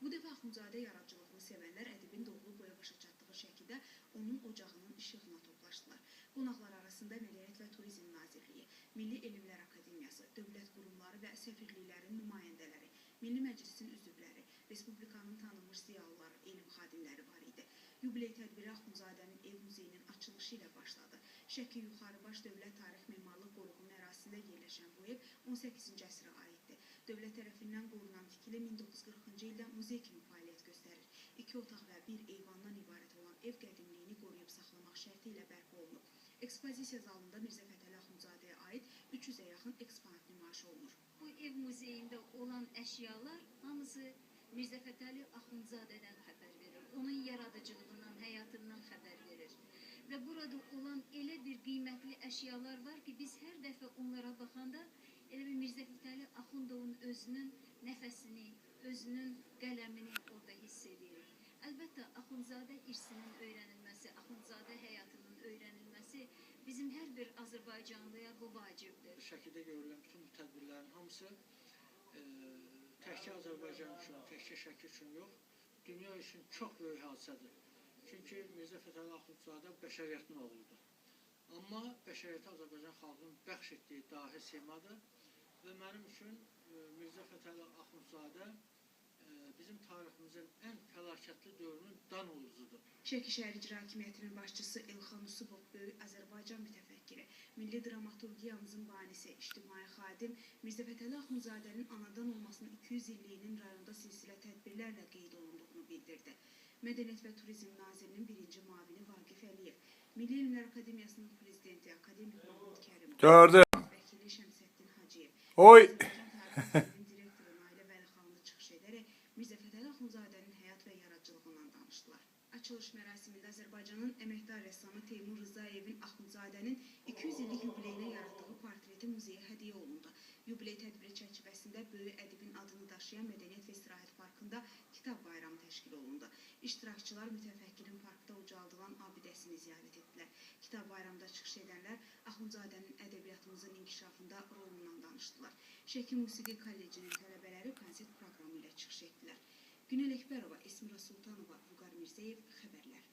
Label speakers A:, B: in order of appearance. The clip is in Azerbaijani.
A: Bu dəfə Axundzadə yaradıcılığını sevənlər ədibin doğulu boya başa çatdığı şəkildə onun ocağının işığına toplaşdılar. Qonaqlar arasında Mədəniyyət və Turizm Nazirliyi, Milli Elmlər Akademiyası, dövlət qurumları və səfirliklərin nümayəndələri, Milli Məclisin üzvləri, Respublikanın tanınmış ziyalıları, elm xadimləri var idi. Yubiley tədbiri Axundzadənin ev muzeyinin açılışı ilə başladı. Şəki Yuxarıbaş Dövlət Tarix Memarlıq Qoruğunun ərazisində yerləşən bu ev 18-ci əsrə aiddir. Dövlət tərəfindən qorunan tikili 1940-cı ildə muzey kimi fəaliyyət göstərir. 2 otaq və 1 eyvandan ibarət olan ev qədimliyini qoruyub saxlamaq şərti ilə bərpa olunub. Ekspozisiya zalında Mirzə Fətəli Axundzadəyə aid 300-ə yaxın eksponat nümayiş olunur.
B: Bu ev muzeyində olan əşyalar hamısı Mirzə Fətəli Axundzadədən xəbər verir. Onun yaradıcılığından, həyatından xəbər verir. Və burada olan elə bir qiymətli əşyalar var ki, biz hər dəfə onlara baxanda elə bir Mirzə Fətəli Axundovun özünün nəfəsini, özünün qələmini orada hiss edirik. Əlbəttə, Axundzadə irsinin öyrənilməsi, Axundzadə həyatının öyrənilməsi bizim hər bir Azərbaycanlıya bu vacibdir.
C: Şəkidə görülən bütün bu tədbirlərin hamısı təkcə Azərbaycan üçün, təkcə Şəki üçün yox, dünya üçün çox böyük hadisədir. Çünki Mirzə Fətəli Axundzadə bəşəriyyətin oğludur. Amma bəşəriyyətə Azərbaycan xalqının bəxş etdiyi dahi simadır və mənim üçün Mirzə Fətəli Axundzadə bizim tariximizin ən fəlakətli dövrünün dan uluzudur.
A: Şəki şəhər İcra Hakimiyyətinin başçısı Elxan Usubov, böyük Azərbaycan mütəfəkkiri, milli dramaturgiyamızın banisi, ictimai xadim Mirzə Fətəli Axundzadənin anadan olmasının 200 illiyinin rayonda silsilə tədbirlərlə qeyd olunduğunu bildirdi. Mədəniyyət və Turizm Nazirinin birinci müavini Vaqif Əliyev, Milli Elmlər Akademiyasının prezidenti Akademik Mahmud Kərimov, vəkili Şəmsəddin Hacıyev, direktoru Nailə Vəlixanlı çıxış edərək Mirzə Fətəli Axundzadənin həyat və yaradıcılığından danışdılar. Açılış mərasimində Azərbaycanın əməkdar rəssamı Teymur Rızayevin Axundzadənin 200 illik yubileyinə yaratdığı portreti muzeyə hədiyyə olundu. Yubiley tədbiri çərçivəsində böyük ədibin adını daşıyan Mədəniyyət və İstirahət Parkında kitab bayramı təşkil olundu. İştirakçılar mütəfəkkirin parkda ucaldılan abidəsini ziyarət etdilər. Kitab bayramında çıxış edənlər Axundzadənin ədəbiyyatımızın inkişafında rolundan danışdılar. Şəki Musiqi Kollecinin tələbələri konsert proqramı ilə çıxış etdilər. Günel Əkbərova, Esmira Sultanova, Vüqar Mirzəyev, xəbərlər.